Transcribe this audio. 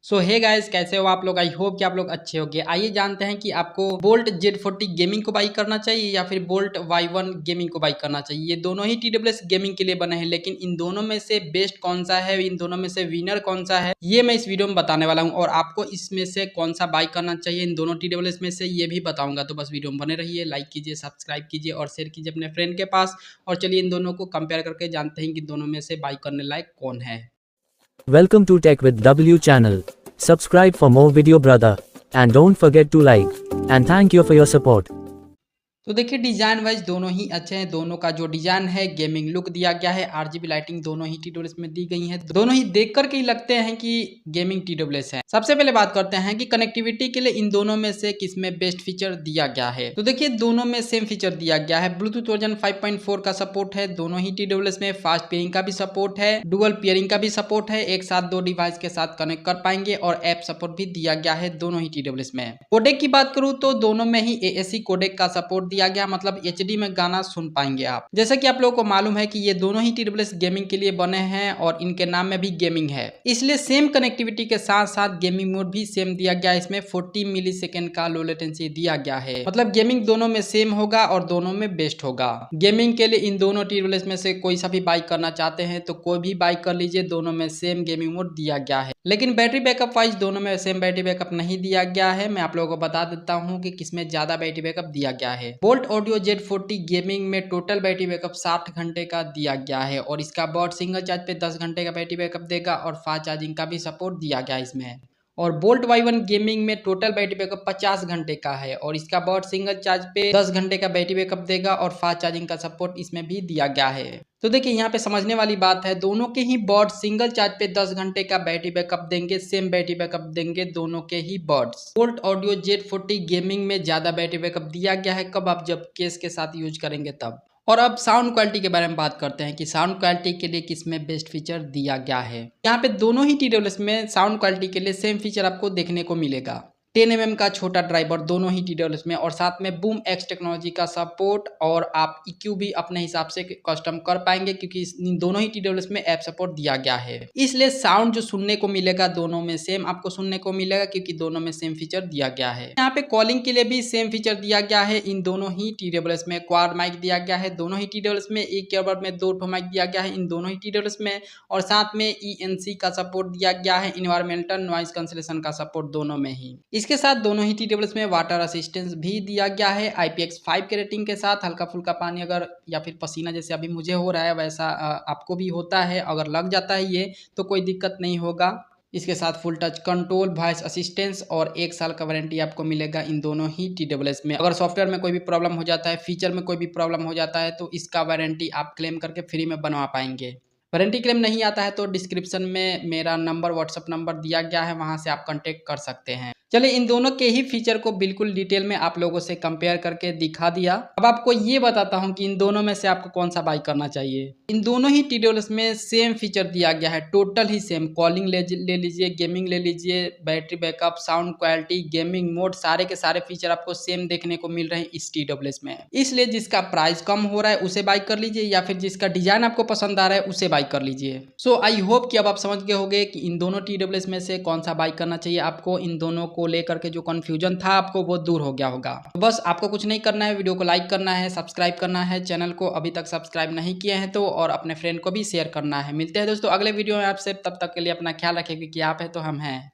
सो hey guys, कैसे हो आप लोग। आई होप कि आप लोग अच्छे होंगे। आइए जानते हैं कि आपको बोल्ट Z40 गेमिंग को बाई करना चाहिए या फिर बोल्ट Y1 गेमिंग को बाई करना चाहिए। ये दोनों ही TWS गेमिंग के लिए बने हैं, लेकिन इन दोनों में से बेस्ट कौन सा है, इन दोनों में से विनर कौन सा है, ये मैं इस वीडियो में बताने वाला हूँ। और आपको इसमें से कौन सा बाई करना चाहिए इन दोनों TWS में से, ये भी बताऊंगा। तो बस वीडियो में बने रहिए, लाइक कीजिए, सब्सक्राइब कीजिए और शेयर कीजिए अपने फ्रेंड के पास। और चलिए इन दोनों को कंपेयर करके जानते हैं कि दोनों में से बाई करने लायक कौन है। Welcome to Tech with W channel. Subscribe for more video brother. And don't forget to like. And thank you for your support. तो देखिए डिजाइन वाइज दोनों ही अच्छे हैं। दोनों का जो डिजाइन है, गेमिंग लुक दिया गया है, RGB लाइटिंग दोनों ही TWS में दी गई है। दोनों ही देख करके ही लगते हैं कि गेमिंग TWS है। सबसे पहले बात करते हैं कि कनेक्टिविटी के लिए इन दोनों में से किसमें बेस्ट फीचर दिया गया है। तो देखिए दोनों में सेम फीचर दिया गया है। ब्लूटूथ वर्जन 5.4 का सपोर्ट है दोनों ही TWS में। फास्ट पेयरिंग का भी सपोर्ट है, डुअल पेयरिंग का भी सपोर्ट है। एक साथ दो डिवाइस के साथ कनेक्ट कर पाएंगे और ऐप सपोर्ट भी दिया गया है दोनों ही TWS में। कोडेक की बात करूं तो दोनों में ही AAC कोडेक का सपोर्ट दिया गया, मतलब HD में गाना सुन पाएंगे आप। जैसा कि आप लोगों को मालूम है कि ये दोनों ही TWS गेमिंग के लिए बने हैं और इनके नाम में भी गेमिंग है, इसलिए सेम कनेक्टिविटी के साथ साथ गेमिंग मोड भी सेम दिया गया है। इसमें 40 मिलीसेकंड का लो लेटेंसी दिया गया है, मतलब गेमिंग दोनों में सेम होगा और दोनों में बेस्ट होगा। गेमिंग के लिए इन दोनों TWS में से कोई सा भी बाई करना चाहते हैं तो कोई भी बाई कर लीजिए, दोनों में सेम गेमिंग मोड दिया गया है। लेकिन बैटरी बैकअप वाइज दोनों में सेम बैटरी बैकअप नहीं दिया गया है। मैं आप लोगों को बता देता हूँ कि किसमें ज्यादा बैटरी बैकअप दिया गया है। बोल्ट ऑडियो Z40 गेमिंग में टोटल बैटरी बैकअप 60 घंटे का दिया गया है और इसका बॉट सिंगल चार्ज पे 10 घंटे का बैटरी बैकअप देगा और फास्ट चार्जिंग का भी सपोर्ट दिया गया है इसमें। और बोल्ट Y1 गेमिंग में टोटल बैटरी बैकअप 50 घंटे का है और इसका बॉट सिंगल चार्ज पे 10 घंटे का बैटरी बैकअप देगा और फास्ट चार्जिंग का सपोर्ट इसमें भी दिया गया है। तो देखिए यहाँ पे समझने वाली बात है, दोनों के ही बॉट सिंगल चार्ज पे 10 घंटे का बैटरी बैकअप देंगे, सेम बैटरी बैकअप देंगे दोनों के ही buds. Boult Audio Z40 gaming में ज्यादा बैटरी बैकअप दिया गया है, कब आप जब केस के साथ यूज करेंगे तब। और अब साउंड क्वालिटी के बारे में बात करते हैं कि साउंड क्वालिटी के लिए किसमें बेस्ट फीचर दिया गया है। यहाँ पे दोनों ही TWS में साउंड क्वालिटी के लिए सेम फीचर आपको देखने को मिलेगा। 10 mm का छोटा ड्राइवर दोनों ही TWS में और साथ में बूम एक्स टेक्नोलॉजी का सपोर्ट। और आप EQ भी अपने हिसाब से कस्टम कर पाएंगे क्योंकि इन दोनों ही TWS में ऐप सपोर्ट दिया गया है, इसलिए साउंड जो सुनने को मिलेगा दोनों में सेम आपको सुनने को मिलेगा क्योंकि दोनों में सेम फीचर दिया गया है। यहाँ पे कॉलिंग के लिए भी सेम फीचर दिया गया है इन दोनों ही TWS में। क्वाड माइक दिया गया है दोनों ही TWS में, एक ईयरबड में 2 माइक दिया गया है इन दोनों ही TWS में। और साथ में ENC का सपोर्ट दिया गया है, इन्वायरमेंटल नॉइज कैंसलेशन का सपोर्ट दोनों में ही। इसके साथ दोनों ही TWS में वाटर असिस्टेंस भी दिया गया है IPX5 के रेटिंग के साथ। हल्का फुल्का पानी अगर या फिर पसीना जैसे अभी मुझे हो रहा है वैसा आपको भी होता है, अगर लग जाता है ये तो कोई दिक्कत नहीं होगा। इसके साथ full touch control, voice assistance और 1 साल का वारंटी आपको मिलेगा इन दोनों ही TWS में। अगर सॉफ्टवेयर में कोई भी प्रॉब्लम हो जाता है, फीचर में कोई भी प्रॉब्लम हो जाता है तो इसका वारंटी आप क्लेम करके फ्री में बनवा पाएंगे। वारंटी क्लेम नहीं आता है तो डिस्क्रिप्शन में मेरा नंबर, व्हाट्सअप नंबर दिया गया है, वहां से आप कांटेक्ट कर सकते हैं। चलिए इन दोनों के ही फीचर को बिल्कुल डिटेल में आप लोगों से कंपेयर करके दिखा दिया। अब आपको ये बताता हूँ कि इन दोनों में से आपको कौन सा बाई करना चाहिए। इन दोनों ही TWS में सेम फीचर दिया गया है, टोटल ही सेम। कॉलिंग ले लीजिए, गेमिंग ले लीजिए, battery backup, sound quality, gaming mode, सारे के सारे फीचर आपको सेम देखने को मिल रहे हैं इस TWS में। इसलिए जिसका प्राइस कम हो रहा है उसे बाई कर लीजिए या फिर जिसका डिजाइन आपको पसंद आ रहा है उसे बाई कर लीजिए। सो आई होप कि अब आप समझ गए होंगे कि इन दोनों TWS में से कौन सा बाई करना चाहिए आपको। इन दोनों को लेकर के जो कंफ्यूजन था आपको वो दूर हो गया होगा। तो बस आपको कुछ नहीं करना है, वीडियो को लाइक करना है, सब्सक्राइब करना है, चैनल को अभी तक सब्सक्राइब नहीं किए हैं तो, और अपने फ्रेंड को भी शेयर करना है। मिलते हैं दोस्तों अगले वीडियो में आपसे, तब तक के लिए अपना ख्याल रखें क्योंकि आप है तो हम हैं।